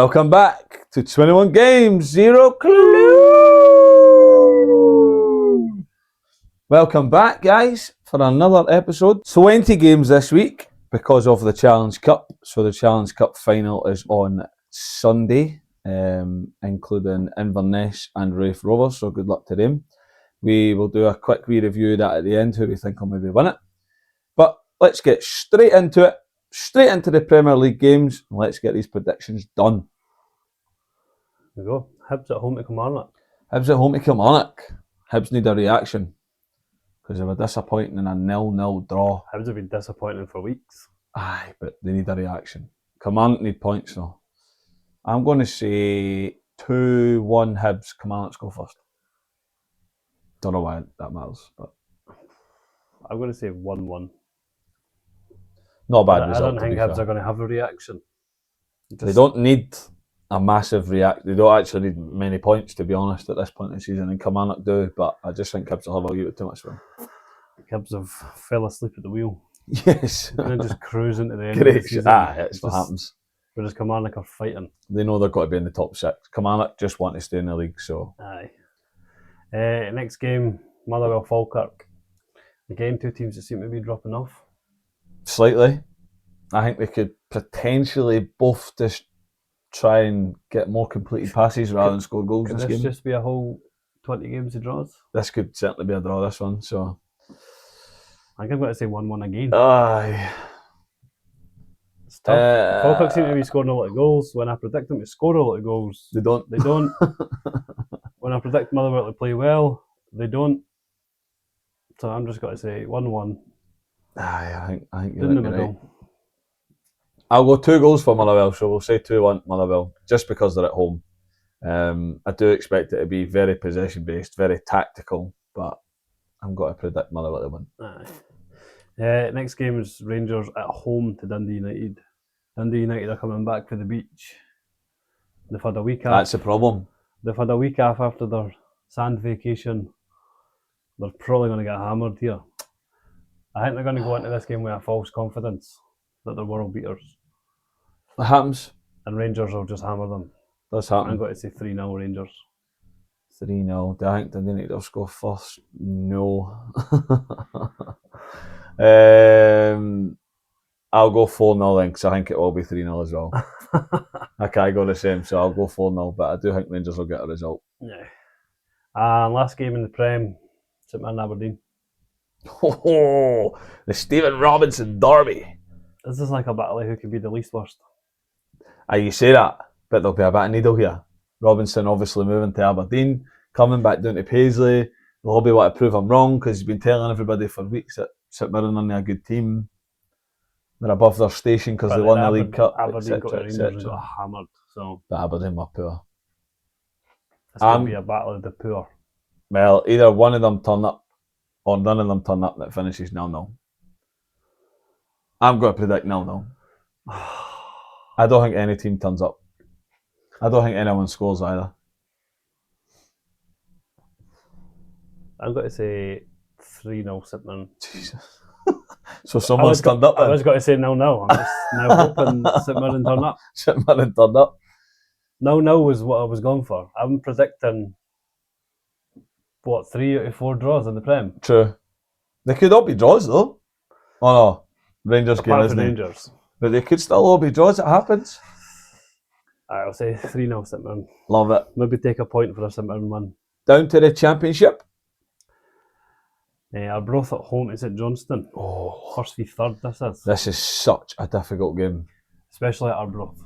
Welcome back to 21 Games, Zero Clue. Welcome back, guys, for another episode. 20 games this week because of the Challenge Cup. So the Challenge Cup final is on Sunday, including Inverness and Raith Rovers, so good luck to them. We will do a quick review of that at the end, who we think will maybe win it. But let's get straight into it, straight into the Premier League games, and let's get these predictions done. There we go. Hibs at home to Kilmarnock. Hibs at home to Kilmarnock. Hibs need a reaction because they were disappointing in a 0-0 draw. Hibs have been disappointing for weeks. Aye, but they need a reaction. Kilmarnock need points though. I'm going to say 2-1 Hibs. Kilmarnock go first. Don't know why that matters, but I'm going to say 1-1. not a bad I result. don't think Hibs are going to have a reaction. They don't need a massive react. They don't actually need many points, to be honest, at this point in the season, and Kilmarnock do, but I just think Hibs will have a little bit too much fun. Hibs have fell asleep at the wheel. Yes. They're just cruising to the end Great. of the season. That's what happens. Whereas Kilmarnock are fighting. They know they've got to be in the top six. Kilmarnock just want to stay in the league, so. Aye. Next game, Motherwell Falkirk. Again, two teams that seem to be dropping off. Slightly. I think they could potentially both just try and get more completed passes rather than score goals in Could this this game. just be a whole 20 games of draws? This could certainly be a draw, this one, so. I think I'm going to say 1-1 again. Aye. It's tough. Falkirk seem to be scoring a lot of goals. When I predict them to score a lot of goals, They don't. they don't. When I predict Motherwell to play well, they don't. So I'm just going to say 1-1. Aye, I think you're In the right. middle. I'll go 2 goals for Motherwell, so we'll say 2-1 Motherwell, just because they're at home. I do expect it to be very possession-based, very tactical, but I'm going to predict Motherwell to win. Aye. Next game is Rangers at home to Dundee United. Dundee United are coming back for the beach. They've had a week off. That's the problem. They've had a week off after their sand vacation. They're probably going to get hammered here. I think they're going to go into this game with a false confidence that they're world beaters. It happens. And Rangers will just hammer them. Does I'm happen. going to say 3-0 Rangers. 3-0. Do I think Dundee United will score first? No. I'll go 4-0 then, because I think it will be 3-0 as well. I can't go the same, so I'll go 4-0, but I do think Rangers will get a result. Yeah. And last game in the Prem, St Mirren Aberdeen. Oh, the Stephen Robinson derby. This is like a battle of who could be the least worst. You say that, but there'll be a bit of needle here. Robinson obviously moving to Aberdeen, coming back down to Paisley. They'll all be want to prove him wrong because he's been telling everybody for weeks that St Mirren are a good team. They're above their station because they won the League Cup, Aberdeen got etc. Rangers got hammered, so But Aberdeen were poor. it's going to be a battle of the poor. Well, either one of them turn up or none of them turn up and it finishes 0-0. I'm going to predict 0-0. I don't think any team turns up. I don't think anyone scores either. I'm going to say 3-0 St Mirren. Jesus. So someone's turned up then? I was going to say 0-0. I'm just now hoping St Mirren turn up. St Mirren turned up. 0-0 was what I was going for. I'm predicting, 3 out of 4 draws in the Prem? True. They could all be draws though. Oh no, Rangers game, Apart isn't from it? Rangers. But they could still all be draws, it happens. I'll say 3-0 St Mirren. Love it. Maybe take a point for a St Mirren win. Down to the Championship. Arbroath at home to St Johnstone. Oh, First v third this is. this is such a difficult game. Especially at Arbroath.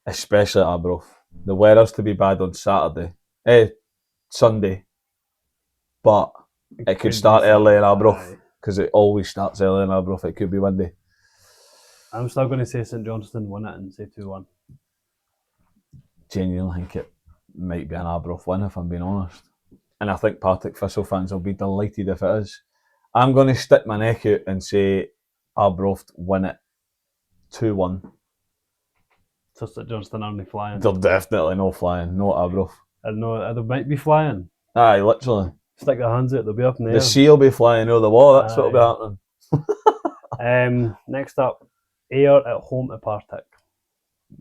Especially at Arbroath. The weather's to be bad on Sunday. But it could start early in Arbroath because it always starts early in Arbroath. It could be windy. I'm still going to say St Johnstone win it and say 2-1. Genuinely think it might be an Arbroath win if I'm being honest. And I think Partick Thistle fans will be delighted if it is. I'm going to stick my neck out and say Arbroath win it 2-1. So St Johnstone aren't flying. They're definitely no flying, no Arbroath. I know they might be flying. Aye, literally. Stick their hands out, they'll be up in the air. The sea will be flying over the wall, that's what'll be happening. Next up, Ayr at home to Partick.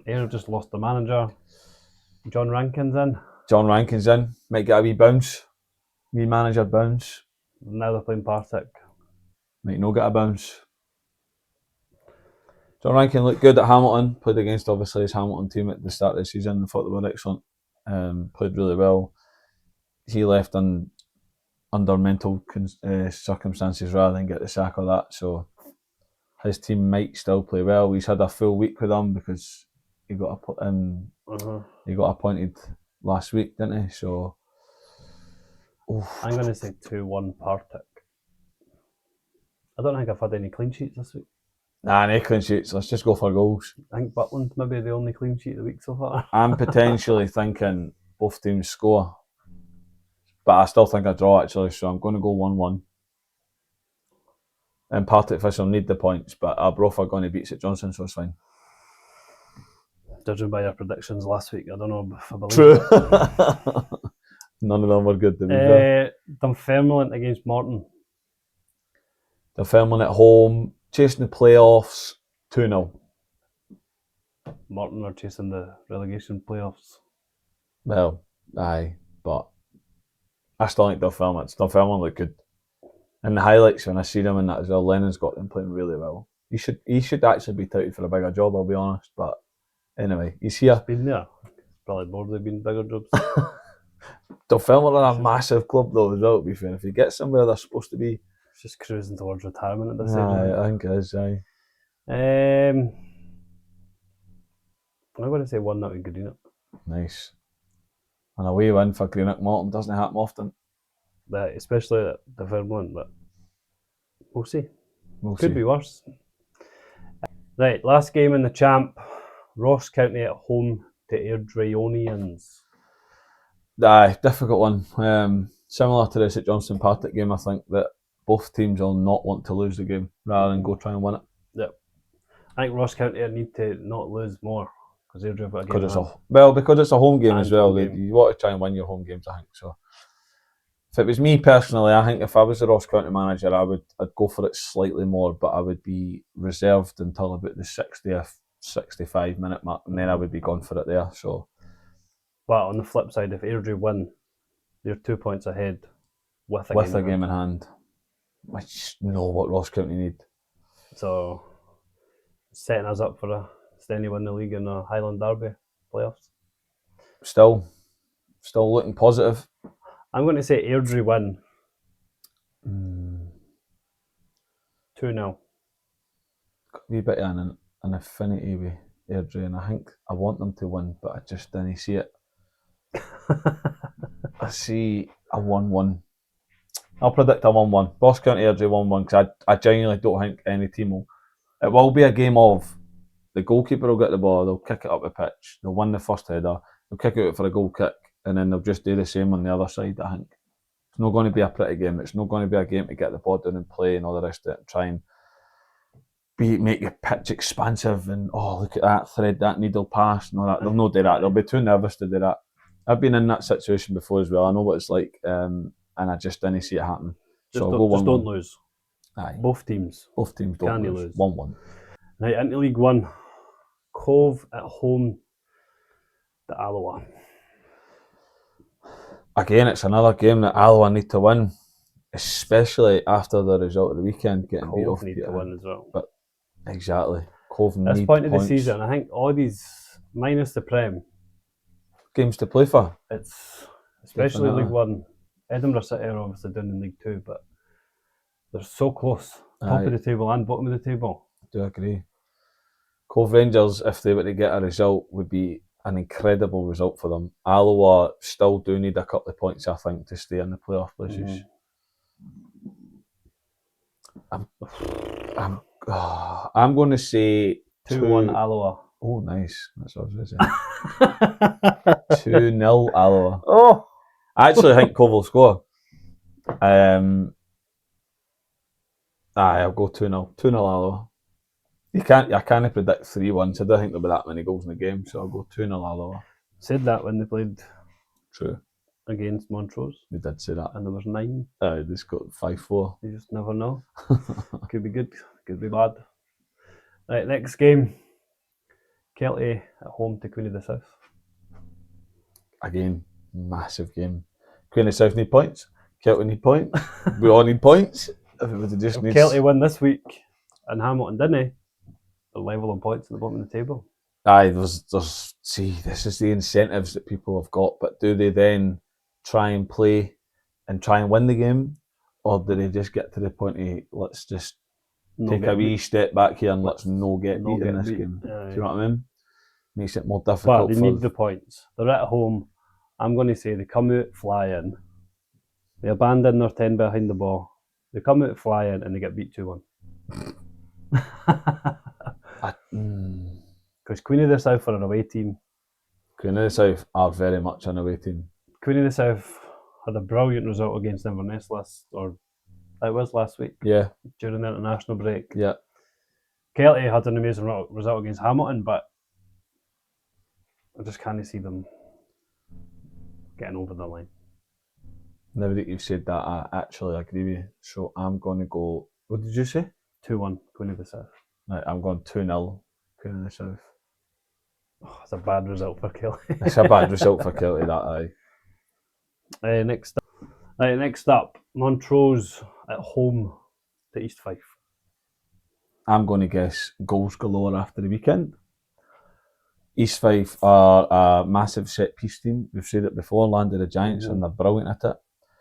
Ayr have just lost the manager. John Rankin's in. John Rankin's in. Might get a wee bounce. Wee manager bounce. Now they're playing Partick. Might not get a bounce. John Rankin looked good at Hamilton. Played against obviously his Hamilton team at the start of the season. I thought they were excellent. Played really well. He left under mental circumstances rather than get the sack of that. So his team might still play well. He's had a full week with them because he got appointed last week, didn't he? So I'm going to say 2-1 Partick. I don't think I've had any clean sheets this week. nah, no clean sheets. Let's just go for goals. I think Butland's maybe the only clean sheet of the week so far. I'm potentially thinking both teams score, but I still think I draw actually. So I'm going to go 1-1. And Partick Thistle need the points, but Arbroath are going to beat St Johnstone, so it's fine. Judging by your predictions last week, I don't know if I believe True. it. None of them were good, to be fair. Dunfermline against Morton. Dunfermline at home, chasing the playoffs, 2-0. Morton are chasing the relegation playoffs. Well, aye, but I still think Dunfermline look good. And the highlights when I see them in that as well, Lennon's got them playing really well. He should actually be touted for a bigger job, I'll be honest. But anyway, he's here. Been there. Probably more they've been bigger jobs. Dunfermline are a massive club though as well, to be fair. If you get somewhere they're supposed to be. It's just cruising towards retirement at this Aye, stage. I think it is, aye. I'm going to say 1-0 to Greenock. Nice. And a away win for Greenock Morton doesn't happen often. Especially at Dunfermline, but we'll see. Could be worse. Right, last game in the champ. Ross County at home to Airdrieonians. Aye, difficult one. Similar to the St Johnstone Partick game, I think that both teams will not want to lose the game rather than go try and win it. Yep. I think Ross County need to not lose more because Airdrie have got a game. Because it's a home game And as well. home game. You want to try and win your home games, I think. So, if it was me personally, I think if I was the Ross County manager, I'd go for it slightly more, but I would be reserved until about the 60th, 65-minute mark, and then I would be gone for it there. So, but on the flip side, if Airdrie win, they're 2 points ahead with a game in hand. I just know what Ross County need. So, setting us up for a steady win the league in a Highland Derby playoffs. Still looking positive. I'm going to say Airdrie win 2-0. Got a wee bit of an affinity with Airdrie, and I think I want them to win, but I just didn't see it. I see a 1-1. I'll predict a 1-1. Ross County Airdrie 1-1 because I genuinely don't think any team will. It will be a game of the goalkeeper will get the ball, they'll kick it up the pitch, they'll win the first header, they'll kick it out for a goal kick, and then they'll just do the same on the other side, I think. It's not going to be a pretty game. It's not going to be a game to get the ball down and play and all the rest of it and try and make your pitch expansive and, look at that, thread that needle pass and all that. They'll not do that. They'll be too nervous to do that. I've been in that situation before as well. I know what it's like, and I just didn't see it happen. So don't lose. Aye. Both teams don't can lose. lose. 1-1. Right, into League One. Cove at home to Alloa. Again, it's another game that Alloa need to win, especially after the result of the weekend getting beat off. Cove need to win as well. But exactly, Cove need At this point of the points. season, I think all these, minus the Prem, Games to play for. it's especially Definitely. League One. Edinburgh City are obviously down in League Two, but they're so close. Top Aye. of the table and bottom of the table. I do agree. Cove Rangers, if they were to get a result, would be an incredible result for them. Alloa still do need a couple of points, I think, to stay in the playoff places. I'm going to say 2-1 Alloa. Oh, nice. That's what I was going to say. 2-0 Alloa. Oh! I actually think Cove will score. I'll go 2-0. 2-0 Alloa. I can't predict 3-1, so I don't think there'll be that many goals in the game, so I'll go 2-0 Alloa. Said that when they played True. against Montrose, We did say that. and there was 9. They scored 5-4. You just never know. Could be good, could be bad. Right, next game. Kelty at home to Queen of the South. Again, massive game. Queen of South need points. Kelty need points. We all need points. Everybody just If needs. Kelty win this week and Hamilton didn't, they're level on points at the bottom of the table. Aye, there's. See, this is the incentives that people have got, but do they then try and play and try and win the game, or do they just get to the point of let's just take a wee step back here and let's no get beat in this game? Do you know what I mean? Makes it more difficult. But they need the points. They're at home. I'm going to say they come out flying. They abandon their 10 behind the ball. They come out flying and they get beat 2-1. Because Queen of the South are an away team. Queen of the South are very much an away team. Queen of the South had a brilliant result against Inverness last week. Yeah. During the international break. Yeah. Kelty had an amazing result against Hamilton, but I just can't see them getting over the line. Now that you've said that, I actually agree with you. So I'm going to go. What did you say? 2-1, Queen of the South. Right, I'm going 2-0, Queen of the South. Oh, it's a bad result for Kelty. It's a bad result for Kelty, that aye. Next up, Montrose at home to East Fife. I'm going to guess goals galore after the weekend. East Fife are a massive set piece team. We've said it before, landed the Giants, and they're brilliant at it.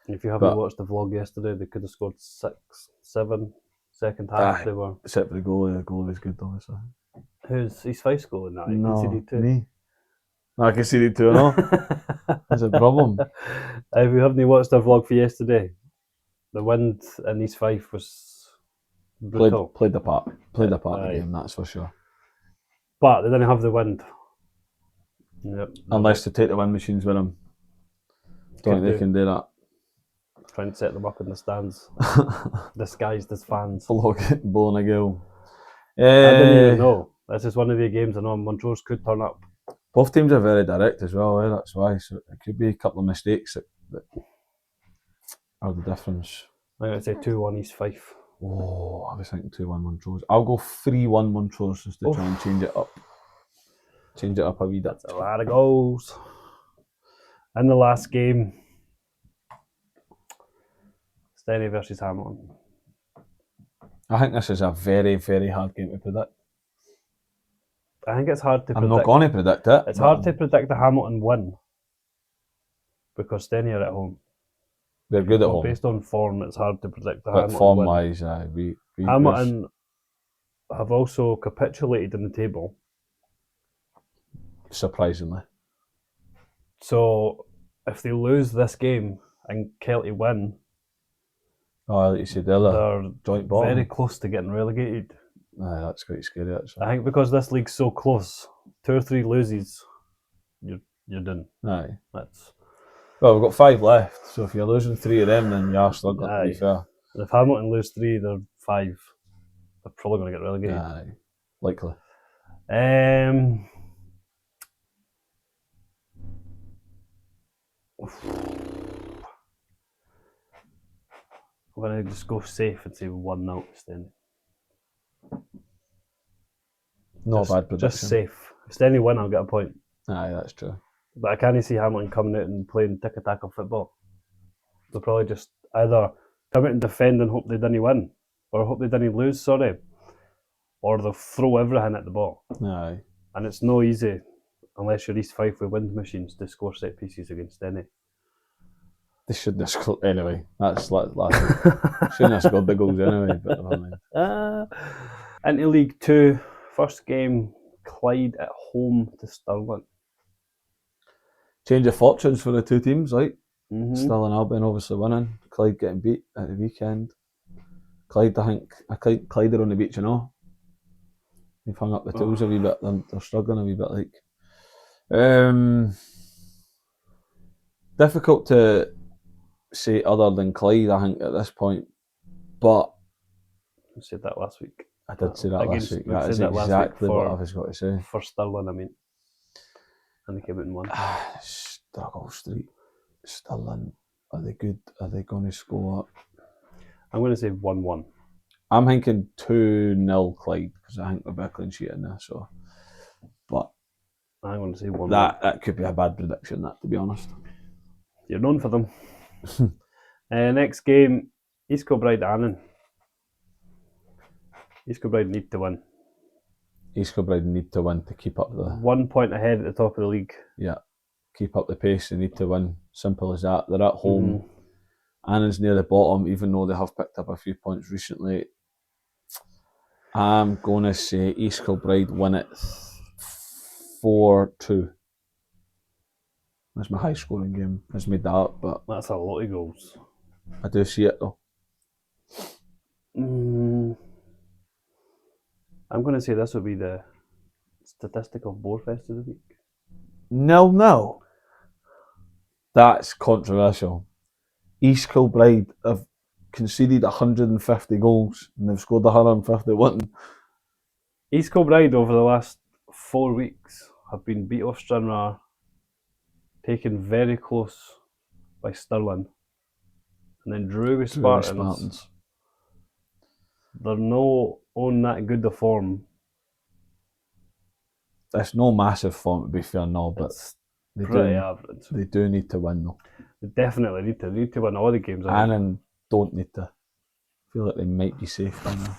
If you haven't watched the vlog yesterday, they could have scored 6-7 second half. They were. Except for the goalie. The goalie was good, obviously. Who's East Fife scoring that? No, conceded 2. me. I conceded 2 no. That's a problem. If you haven't watched our vlog for yesterday, the wind in East Fife was brutal. Played the part. Played the part in the game, that's for sure. But they didn't have the wind. Yep. Unless they take the wind machines with them. Don't think they can do that. Trying to set them up in the stands, disguised as fans. Blowing a gale. I didn't even know. This is one of the games I know Montrose could turn up. Both teams are very direct as well, that's why. So it could be a couple of mistakes that are the difference. I'm going to say 2-1 East Fife. Oh, I was thinking 2-1 Montrose. I'll go 3-1 Montrose just to try and change it up. Change it up a wee bit. That's a lot of goals. In the last game, Stenny versus Hamilton. I think this is a very, very hard game to predict. I think it's hard to predict. I'm not going to predict it. It's hard to predict the Hamilton win because Stenny are at home. They're good at home. Based on form, it's hard to predict the but Hamilton form-wise, Hamilton have also capitulated in the table. Surprisingly. So, if they lose this game and Kelty win, like you said earlier, they're joint bottom. very close to getting relegated. Aye, that's quite scary actually. I think because this league's so close, 2 or 3 loses, you're done. Aye. Well, we've got 5 left, so if you're losing 3 of them, then you are struggling, to be fair. And if Hamilton lose 3, they're 5. They're probably going to get relegated. Aye, likely. I'm going to just go safe and say 1-0 Stenny. Bad prediction. Just safe. If Stenny win, I'll get a point. Aye, that's true. But I can't see Hamilton coming out and playing tiki-taka football. They'll probably just either come out and defend and hope they didn't win, or hope they didn't lose, or they'll throw everything at the ball. Aye. And it's no easy, unless you're East Fife with wind machines, to score set pieces against any. They shouldn't have scored anyway. That's last week. Shouldn't have scored the goals anyway, but never mind. Into League 2, first game, Clyde at home to Stirling. Change of fortunes for the two teams, right? Mm-hmm. Stirling Albion obviously winning. Clyde getting beat at the weekend. Clyde, I think Clyde are on the beach, you know. They've hung up the tools a wee bit. They're struggling a wee bit, like. Difficult to say other than Clyde, I think, at this point. But I said that last week. I did say that last week. That is exactly what I was going to say. For Stirling, I mean. And they came out and won. Struggle Street. Stirling, are they good? Are they going to score? I'm going to say 1-1. I'm thinking 2-0 Clyde, because I think we'll be a clean sheet in there. So but I'm going to say 1-1. that could be a bad prediction, that, to be honest. You're known for them. Next game, East Kilbride Annan. East Kilbride need to win. East Kilbride need to win to keep up the 1 point ahead at the top of the league. keep up the pace. They need to win. Simple as that. They're at home. Mm-hmm. Annan's near the bottom, even though they have picked up a few points recently. I'm going to say East Kilbride win it 4-2. That's my high scoring game. Has made that up, but That's a lot of goals. I do see it though. I'm going to say this will be the statistical Borefest of the week. 0-0. That's controversial. East Kilbride have conceded 150 goals and they've scored 151. East Kilbride over the last 4 weeks have been beat off Stranraer, taken very close by Stirling, and then drew with Spartans. They're no on that good a form. It's no massive form, to be fair, no, but It's pretty average. They do need to win though. They definitely need to. They need to win all the games. Annan don't need to. I feel like they might be safe by now.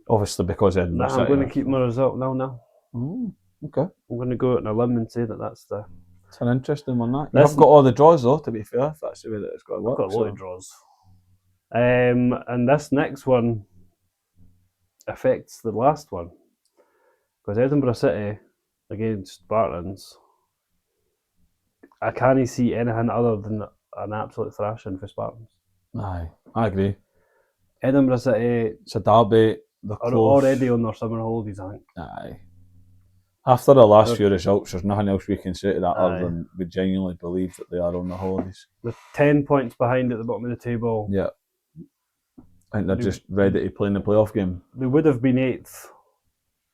Obviously, because Edinburgh City. I'm going to keep my result now. Oh, okay. I'm going to go out on a limb and say that's the. It's an interesting one, that. You've got all the draws though, to be fair, if that's the way that it's got to work. I've got a lot of draws. And this next one affects the last one. Because Edinburgh City against Spartans, I can't see anything other than an absolute thrashing for Spartans. Aye, I agree. Edinburgh City It's a derby. are already on their summer holidays, I think. Aye. After the last few results, there's nothing else we can say to that other than we genuinely believe that they are on the holidays. They're 10 points behind at the bottom of the table. Yeah. I think they're just ready to play in the playoff game. They would have been 8th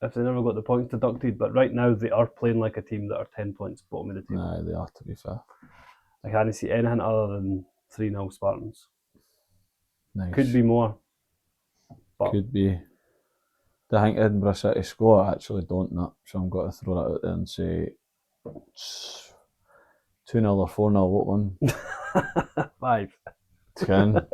if they never got the points deducted, but right now they are playing like a team that are 10 points bottom of the table. Aye, they are, to be fair. I can't see anything other than 3-0 Spartans. Nice. Could be more. But Could be. Do I think Edinburgh City score? I actually don't know. So I'm going to throw that out there and say 2-0 or 4-0. What one? 5. 10.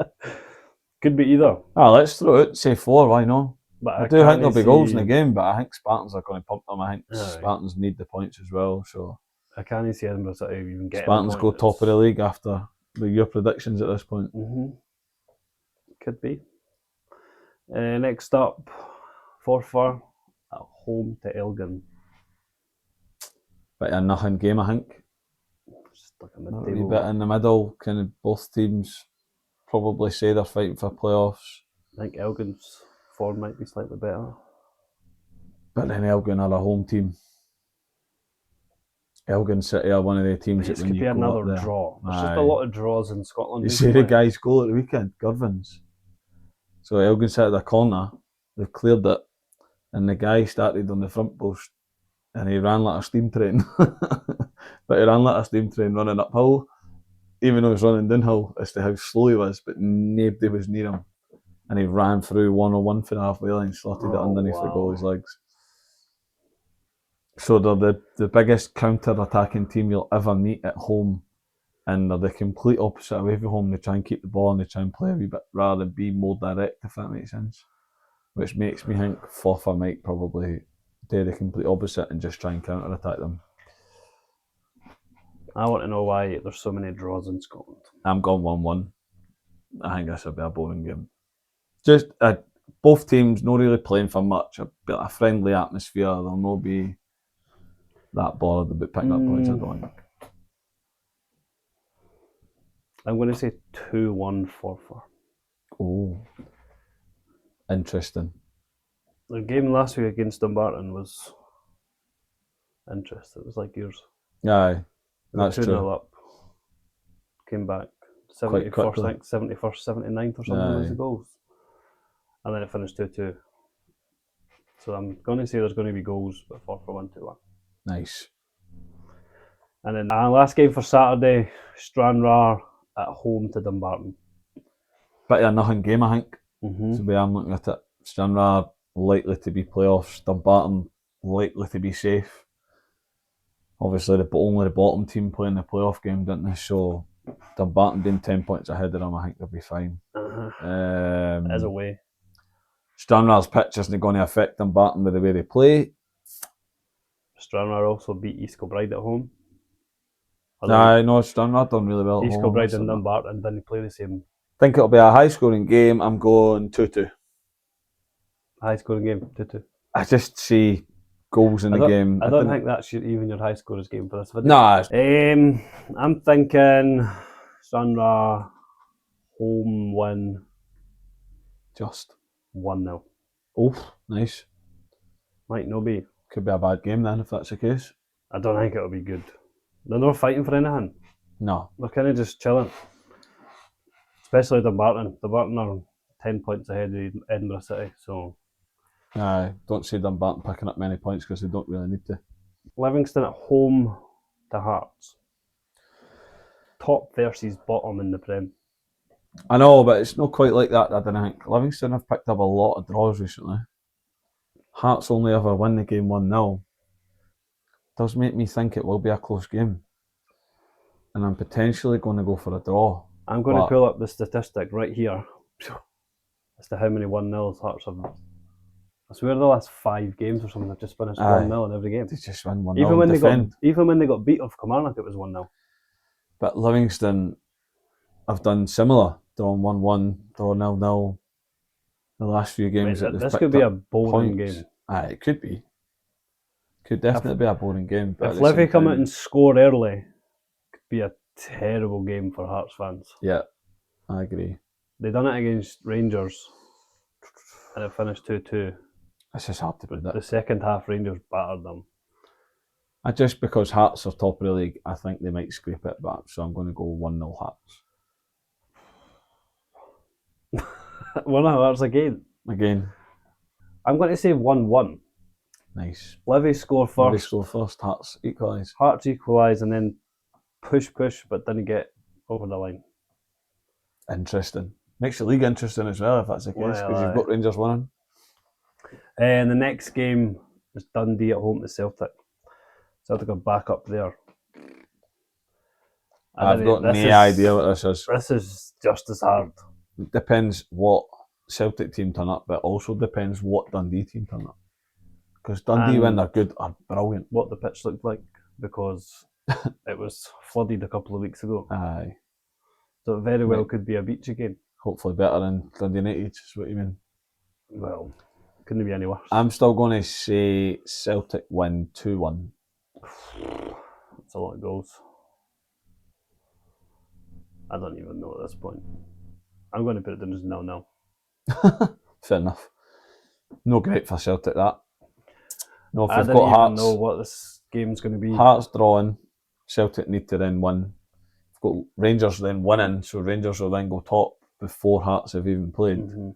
Could be either. Let's throw it. Say 4. Why not? But I do think there'll be goals in the game, but I think Spartans are going to pump them. I think Spartans need the points as well. So I can't see Edinburgh City even getting Spartans go top of the league after your predictions at this point. Could be. Next up, Forfar at home to Elgin. Bit of a nothing game, I think. Stuck in A the wee table. bit in the middle. Kind of both teams probably say they're fighting for playoffs. I think Elgin's form might be slightly better. But then Elgin are a home team. Elgin City are one of the teams that when you go up there... This could be another draw. There's just a lot of draws in Scotland. You see the guys goal at the weekend, Girvins. So Elgin City at the corner, they've cleared it, and the guy started on the front post, and he ran like a steam train. But he ran like a steam train running uphill, even though he was running downhill as to how slow he was, but nobody was near him. And he ran through 101 for the halfway line, slotted it underneath the goalie's legs. So they're the biggest counter-attacking team you'll ever meet at home, and they're the complete opposite away from home. They try and keep the ball and they try and play a wee bit rather than be more direct, if that makes sense. Which makes me think Forfar might probably do the complete opposite and just try and counter-attack them. I want to know why there's so many draws in Scotland. I'm going 1-1. I think this will be a boring game. Just both teams not really playing for much. A friendly atmosphere. They'll not be that bothered about picking up points, I don't think. I'm going to say 2-1 Forfar. Oh, interesting. The game last week against Dumbarton was interesting. It was like yours. Aye, that's 2-0 true. up. Came back. Quite 71st, quickly. I think 71st, 79th or something was the goals. And then it finished 2-2. So I'm going to say there's going to be goals, but Forfar 1-2-1. Nice. And then last game for Saturday, Stranraer at home to Dumbarton. Bit of a nothing game, I think. Mm-hmm. That's the way I'm looking at it. Stranraer likely to be playoffs. Dumbarton likely to be safe. Obviously, only the bottom team playing the playoff game, didn't they? So Dumbarton being 10 points ahead of them, I think they'll be fine. As a way. Stranraer's pitch isn't going to affect Dumbarton with the way they play. Stranraer also beat East Kilbride at home. No, Stranraer done really well at East home. Kilbride and Dumbarton didn't play the same. I think it'll be a high-scoring game. I'm going 2-2. High-scoring game, 2-2. I just see goals in the game. I don't think that's even your high scorers game for this video. Nah. I'm thinking Stranraer home win. Just 1-0. Oof, nice. Might not be. Could be a bad game then if that's the case. I don't think it'll be good. They're not fighting for anything. No. They're kind of just chilling. Especially Dumbarton. Dumbarton are 10 points ahead of Edinburgh City, so... don't see Dumbarton picking up many points because they don't really need to. Livingston at home to Hearts. Top versus bottom in the Prem. I know, but it's not quite like that, I don't think. Livingston have picked up a lot of draws recently. Hearts only ever win the game 1-0. Does make me think it will be a close game. And I'm potentially going to go for a draw. I'm going to pull up the statistic right here as to how many 1-0s Hearts have. I swear the last 5 games or something have just finished 1-0 in every game. They just win 1-0 even when they got beat off Kilmarnock, it was 1-0. But Livingston have done similar. Drawn 1-1, draw 0-0. The last few games this could be a boring game. It could be. Could definitely be a boring game. But if Livy come out and score early, it could be a terrible game for Hearts fans. Yeah, I agree. They done it against Rangers and it finished 2-2. It's just hard to predict. The second half, Rangers battered them. Just because Hearts are top of the league, I think they might scrape it back. So I'm going to go 1-0 Hearts. 1-0 Hearts again. I'm going to say 1-1. Nice. Livy score first. Hearts equalise. Hearts equalise and then push, but didn't get over the line. Interesting. Makes the league interesting as well if that's the case, because you've got Rangers winning. And the next game is Dundee at home to Celtic. Celtic are back up there. I've got no idea what this is. This is just as hard. It depends what Celtic team turn up, but also depends what Dundee team turn up. Because Dundee, when they're good, are brilliant. What the pitch looked like, because it was flooded a couple of weeks ago. Aye. So it very well could be a beach again. Hopefully better than Dundee United, is what you mean. Well, couldn't be any worse. I'm still going to say Celtic win 2-1. That's a lot of goals. I don't even know at this point. I'm going to put it down as 0-0. Fair enough. No great for Celtic, that. No, if I we've don't got even Hearts, know what this game's going to be. Hearts drawing, Celtic need to then win. We've got Rangers then winning, so Rangers will then go top before Hearts have even played. Mm-hmm.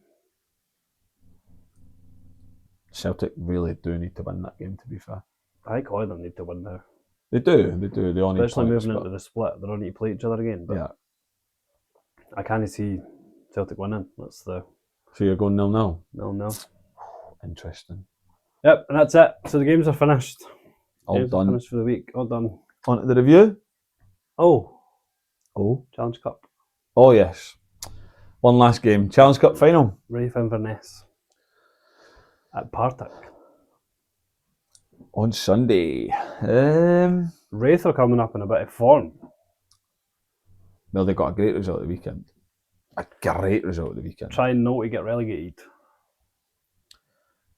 Celtic really do need to win that game, to be fair. I think all of them need to win now. They do. They all need Especially points, moving into the split. They don't need to play each other again. But yeah. I can't see Celtic winning. That's the... So you're going 0-0? 0-0. Interesting. Yep, and that's it. So the games are finished. All done. Finished for the week. All done. On to the review? Oh. Challenge Cup. Oh, yes. One last game. Challenge Cup final. Raith Inverness at Partick. On Sunday. Raith are coming up in a bit of form. Well, they got a great result at the weekend. A great result at the weekend. Trying not to get relegated.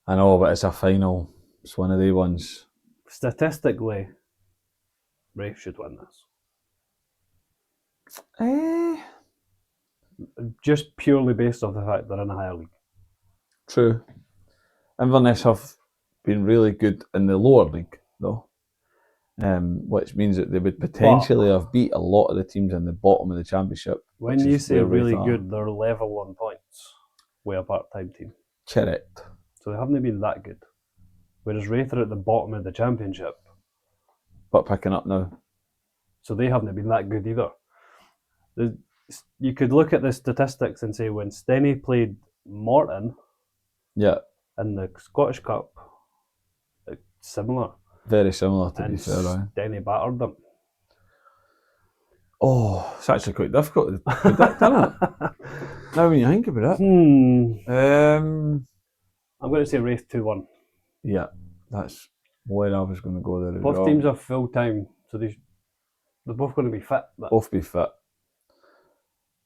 I know, but it's a final. It's one of the ones. Statistically, Raith should win this. Just purely based off the fact they're in a higher league. True. Inverness have been really good in the lower league, though. Which means that they would potentially have beat a lot of the teams in the bottom of the championship. When you say really good, they're level on points with a part-time team. Correct. So they haven't been that good. Whereas Raith are at the bottom of the championship. But picking up now. So they haven't been that good either. You could look at the statistics and say when Steny played Morton in the Scottish Cup, similar. Very similar, to be And fair. Aye. Denny battered them. Oh, it's actually quite difficult to predict, isn't it? Now when you think about it. I'm going to say Wraith 2-1. Yeah, that's where I was going to go there as Both well. teams are full time, so they're both going to be fit. But Both be fit.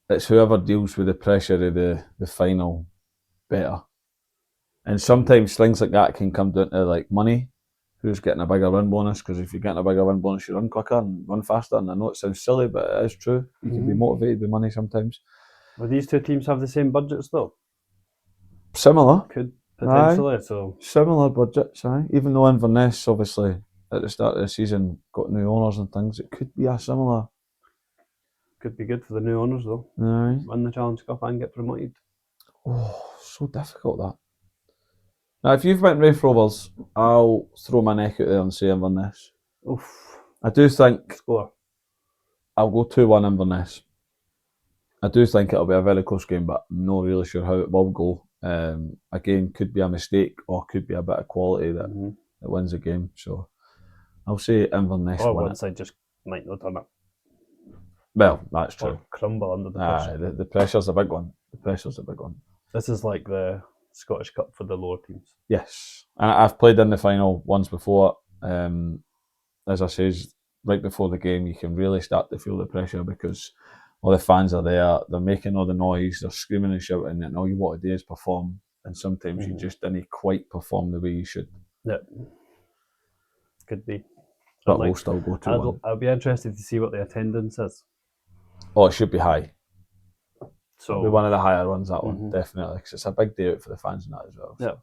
It's whoever deals with the pressure of the final better. And sometimes things like that can come down to like money. Who's getting a bigger win bonus? Because if you're getting a bigger win bonus, you run quicker and run faster. And I know it sounds silly, but it is true. You can be motivated with money sometimes. will these two teams have the same budgets though? Similar. Could potentially. Aye. So Similar budgets, aye. Even though Inverness obviously at the start of the season got new owners and things, it could be a similar. could be good for the new owners though. Aye. Win the Challenge Cup and get promoted. Oh, so difficult that. Now, if you've went Wraith Rovers, I'll throw my neck out there and say Inverness. Oof. I do think Score. I'll go 2-1 Inverness. I do think it'll be a very close game, but I'm not really sure how it will go. Again, could be a mistake or could be a bit of quality that wins the game. So I'll say Inverness Or win one it. side just might not turn up. Well, that's true. Or crumble under the pressure. Aye, the pressure's a big one. The pressure's a big one. This is like the Scottish Cup for the lower teams. Yes, and I've played in the final once before. As I says, right before the game, you can really start to feel the pressure because all the fans are there. They're making all the noise. They're screaming and shouting, and all you want to do is perform. And sometimes you just didn't quite perform the way you should. Yeah, could be. But I'd we'll like- still go 2-1. I'll be interested to see what the attendance is. Oh, it should be high. So It'll be one of the higher ones, that one, definitely. Because it's a big day out for the fans and that as well. Yeah.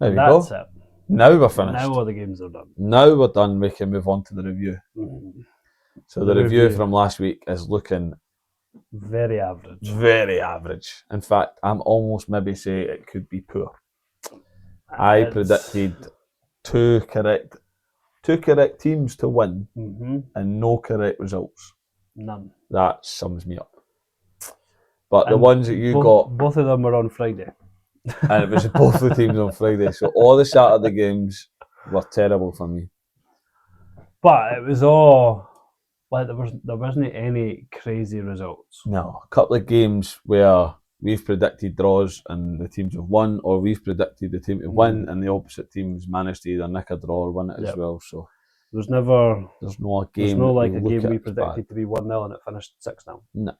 There we that's go. it. Now we're finished. Now all the games are done. Now we're done. We can move on to the review. So the The review review. from last week is looking Very average. very average. In fact, I'm almost maybe say it could be poor. I It's- predicted two correct teams to win and no correct results. None. That sums me up. But the And ones that you both of them were on Friday. and it was both the teams on Friday. So all the Saturday games were terrible for me. But it was all like there wasn't any crazy results. No, a couple of games where we've predicted draws and the teams have won, or we've predicted the team to win and the opposite teams managed to either nick a draw or win it as well. So There's never there's no game. there's no that like we a look game at we as bad. predicted to be 1-0 and it finished 6-0. No.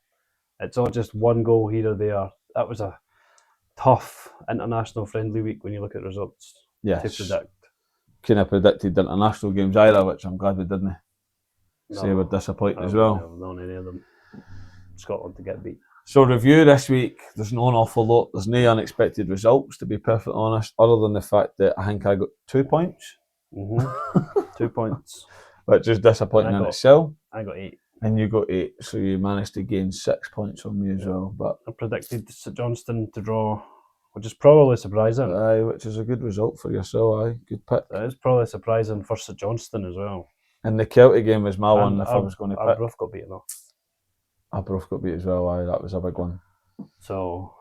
It's all just one goal here or there. That was a tough international friendly week when you look at results to Yes. predict. Couldn't have predicted the international games either, which I'm glad we didn't. Say No, we're disappointed I as wouldn't well. have known any of them. Scotland to get beat. So review this week, there's no an awful lot. There's no unexpected results, to be perfectly honest, other than the fact that I think I got 2 points, 2 points. which is disappointing I in got- itself. I got 8. And you got 8, so you managed to gain 6 points on me as well. But I predicted St Johnstone to draw, which is probably surprising. aye, which is a good result for yourself. Aye, good pick. That is probably surprising for St Johnstone as well. And the Celtic game was my one. And If I was going to pick, Arbroath got beaten off. Arbroath got beat as well. Aye, that was a big one. So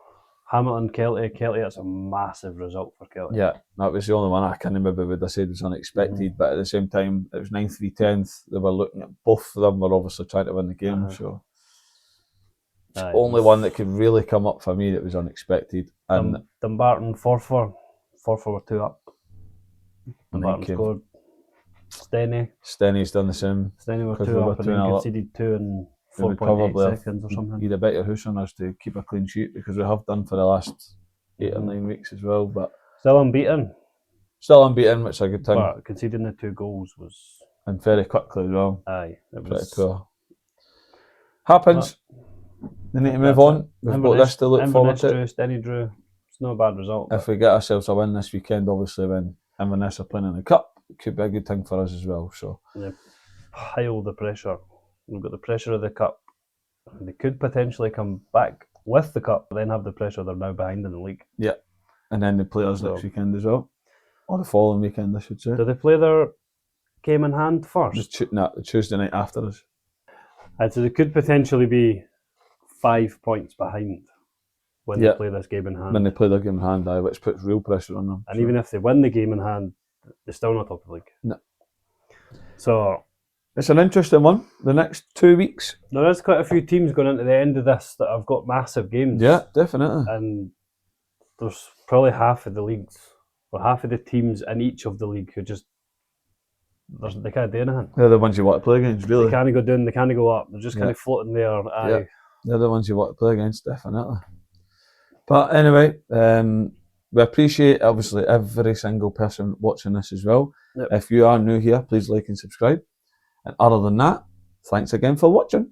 Hamilton, Kelty, that's a massive result for Kelty. Yeah, that was the only one I can remember would have said was unexpected, but at the same time, it was 9th v 10th. They were looking at both of them were obviously trying to win the game, so it's Aye, the only one that could really come up for me that was unexpected. And Dumbarton, Forfar were 2 up. And Dumbarton then came- scored. Stenny's done the same. Stenny were Because 2 we were up and 2-0 then up. conceded 2 in We would 4.8 probably have- seconds or something. You'd a better house on us to keep a clean sheet because we have done for the last 8 or 9 weeks as well. But Still unbeaten, still unbeaten, which is a good thing. but conceding the 2 goals was And very quickly as well. aye. It Pretty was poor. Happens. They need to move that's on. it. We've got this to look forward Inverness to. drew, Stenny drew. It's not a bad result. If we get ourselves a win this weekend, obviously when Inverness are playing in the Cup, it could be a good thing for us as well. So Pile the pressure. We've got the pressure of the cup. They could potentially come back with the cup, but then have the pressure they're now behind in the league. and then they play us So- next weekend as well. Or the following weekend, I should say. Do they play their game in hand first? The Tuesday night after us. And so they could potentially be 5 points behind when Yeah. they play this game in hand. When they play their game in hand, which puts real pressure on them. And So even if they win the game in hand, they're still not top of the league. No. So It's an interesting one. The next 2 weeks. there is quite a few teams going into the end of this that have got massive games. Yeah, definitely. And there's probably half of the leagues, or half of the teams in each of the league who just, they can't do anything. They're the ones you want to play against, really. They can't go down, they can't go up. They're just kind of floating there. Aye. Yeah. They're the ones you want to play against, definitely. But anyway, we appreciate, obviously, every single person watching this as well. Yep. If you are new here, please like and subscribe. And other than that, thanks again for watching.